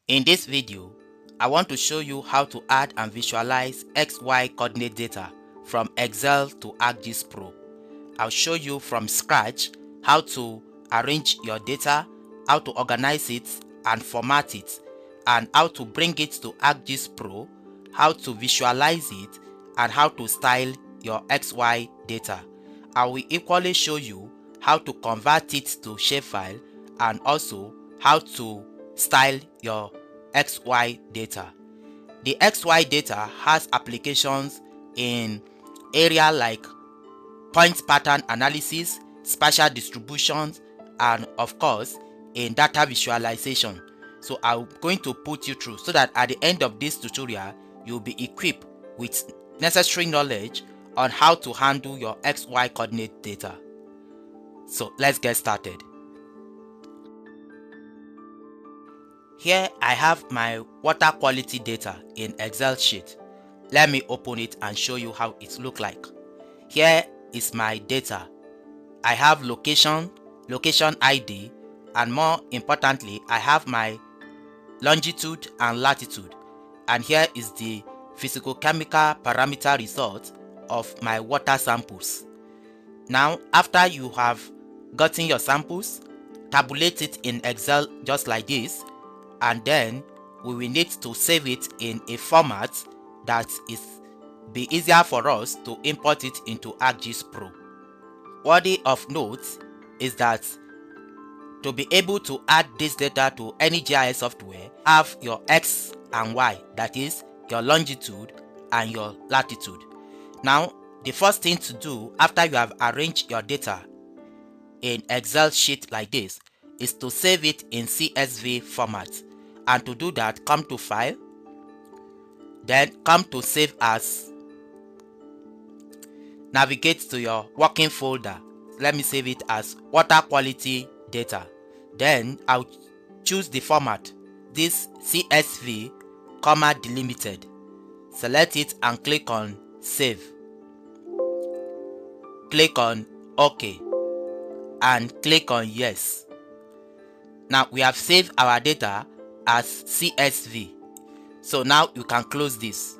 In this video, I want to show you how to add and visualize XY coordinate data from Excel to ArcGIS Pro. I'll show you from scratch how to arrange your data, how to organize it and format it, and how to bring it to ArcGIS Pro, how to visualize it, and how to style your XY data. I will equally show you how to convert it to shapefile and also how to style your XY data. The XY data has applications in area like point pattern analysis, spatial distributions, and of course in data visualization. So I'm going to put you through so that at the end of this tutorial you'll be equipped with necessary knowledge on how to handle your XY coordinate data. So let's get started. Here I have my water quality data in Excel sheet. Let me open it and show you how it looks like. Here is my data. I have location, location ID, and more importantly, I have my longitude and latitude. And here is the physicochemical parameter result of my water samples. Now, after you have gotten your samples, tabulate it in Excel just like this, and then we will need to save it in a format that is be easier for us to import it into ArcGIS Pro. Worthy of note is that to be able to add this data to any GIS software, have your X and Y, that is your longitude and your latitude. Now, the first thing to do after you have arranged your data in Excel sheet like this is to save it in CSV format. And to do that, come to File, then come to Save As. Navigate to your working folder. Let me save it as Water Quality Data. Then I'll choose the format, this CSV, delimited. Select it and click on Save. Click on OK and click on Yes. Now we have saved our data as CSV. So now you can close this.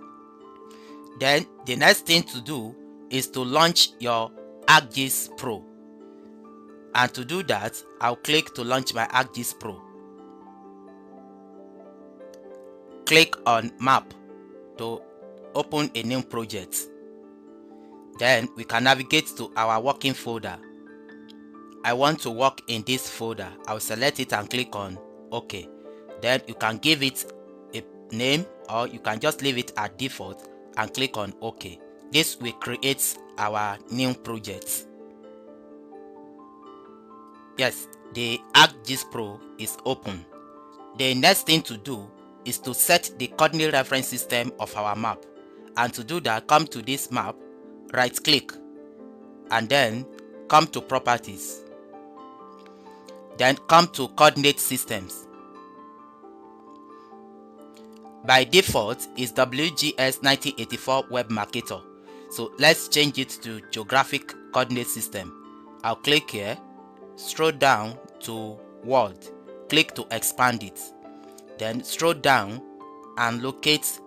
Then the next thing to do is to launch your ArcGIS Pro. And to do that, I'll click to launch my ArcGIS Pro. Click on Map to open a new project. Then we can navigate to our working folder. I want to work in this folder. I'll select it and click on OK. Then you can give it a name or you can just leave it at default and click on OK. This will create our new project. Yes, the ArcGIS Pro is open. The next thing to do is to set the coordinate reference system of our map. And to do that, come to this map, right click, and then come to Properties. Then come to Coordinate Systems. By default is WGS 1984 Web Marketer. So let's change it to Geographic Coordinate System. I'll click here, scroll down to World, click to expand it. Then scroll down and locate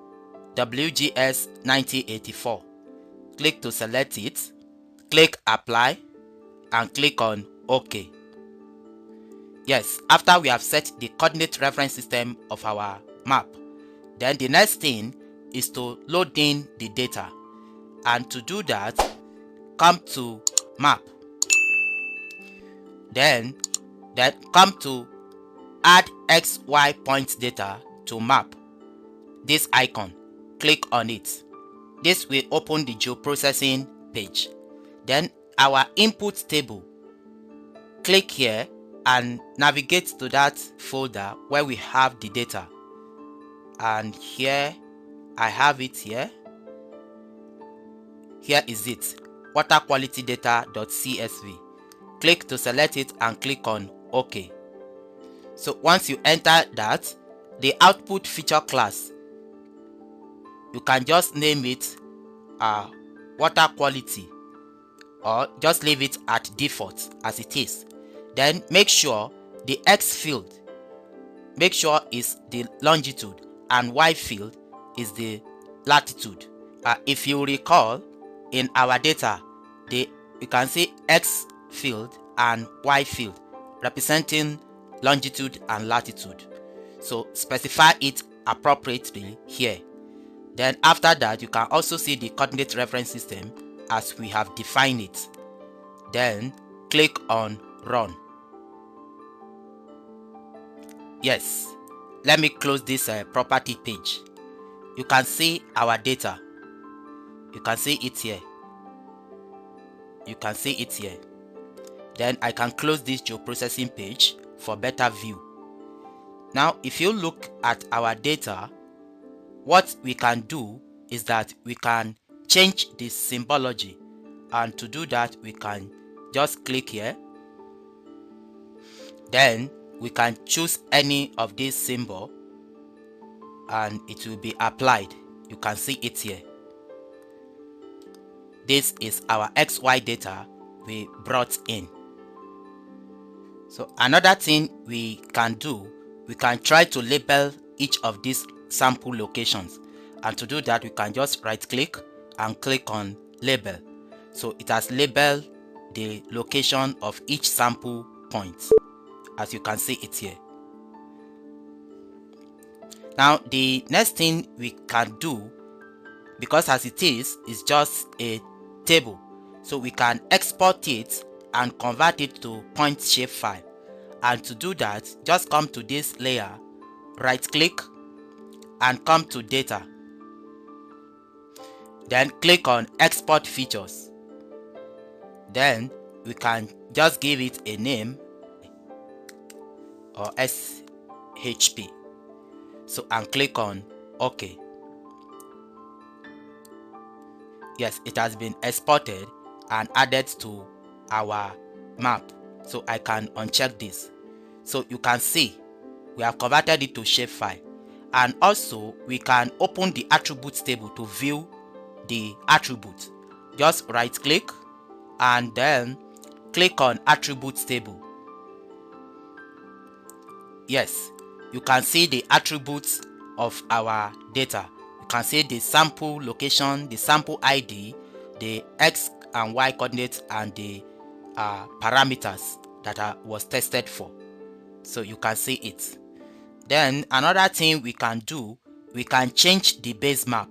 WGS 1984. Click to select it, click Apply, and click on OK. Yes, after we have set the coordinate reference system of our map, then the next thing is to load in the data. And to do that, come to Map. Then come to Add XY point data to map. This icon, click on it. This will open the geoprocessing page. Then our input table, click here and navigate to that folder where we have the data. And here I have it here. Here is it, water quality data.csv. Click to select it and click on OK. So once you enter that, the output feature class, you can just name it water quality or just leave it at default as it is. Then make sure the X field, make sure is the longitude and y field is the latitude. If you recall, in our data, you can see x field and y field representing longitude and latitude. So specify it appropriately here. Then after that, you can also see the coordinate reference system as we have defined it. Then click on run. Yes, let me close this property page. You can see our data. You can see it here. You can see it here. Then I can close this geoprocessing page for better view. Now, if you look at our data, what we can do is that we can change the symbology, and to do that we can just click here. Then we can choose any of these symbol and it will be applied. You can see it here. This is our XY data we brought in. So another thing we can do, we can try to label each of these sample locations, and to do that we can just right click and click on label. So it has labeled the location of each sample point, as you can see it here. Now the next thing we can do, because as it is just a table, so we can export it and convert it to point shape file. And to do that, just come to this layer, right click and come to data, then click on export features. Then we can just give it a name or SHP. So and click on OK. Yes, it has been exported and added to our map. So I can uncheck this. So you can see we have converted it to shapefile. And also we can open the attributes table to view the attributes. Just right click and then click on attributes table. Yes, you can see the attributes of our data. You can see the sample location, the sample ID, the X and Y coordinates, and the parameters that was tested for. So you can see it. Then another thing we can do, we can change the base map.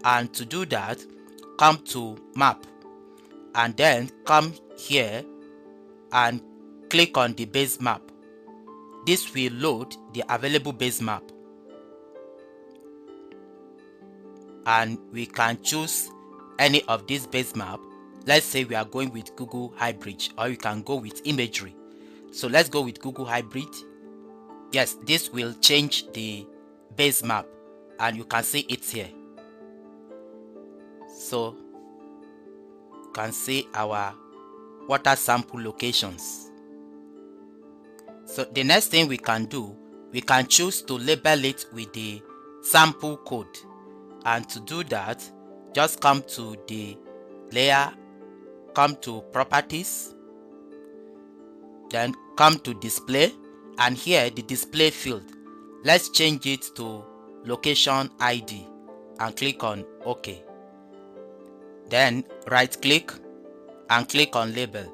And to do that, come to map and then come here and click on the base map. This will load the available base map, and we can choose any of these base map. Let's say we are going with Google Hybrid, or you can go with imagery. So let's go with Google Hybrid. Yes, this will change the base map and you can see it here. So you can see our water sample locations. So the next thing we can do, we can choose to label it with the sample code. And to do that, just come to the layer, come to properties, then come to display, and here the display field, let's change it to location ID and click on OK. Then right click and click on label.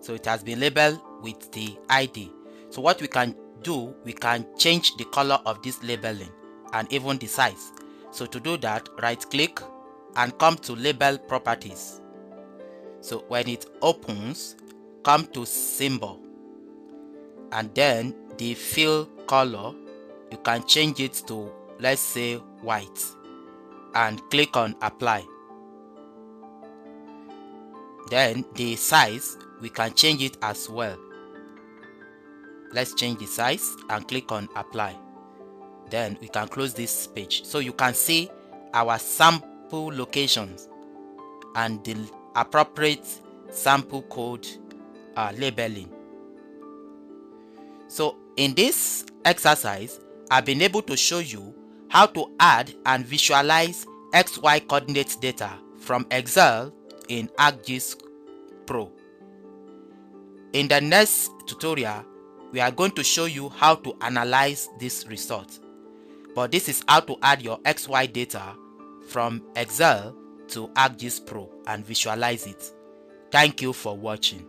So it has been labeled with the ID. So what we can do, we can change the color of this labeling and even the size. So to do that, right click and come to label properties. So when it opens, come to symbol, and then the fill color, you can change it to, let's say, white, and click on apply. Then the size, we can change it as well. Let's change the size and click on apply. Then we can close this page. So you can see our sample locations and the appropriate sample code labeling. So in this exercise, I've been able to show you how to add and visualize XY coordinates data from Excel in ArcGIS Pro. In the next tutorial, we are going to show you how to analyze this result. But this is how to add your XY data from Excel to ArcGIS Pro and visualize it. Thank you for watching.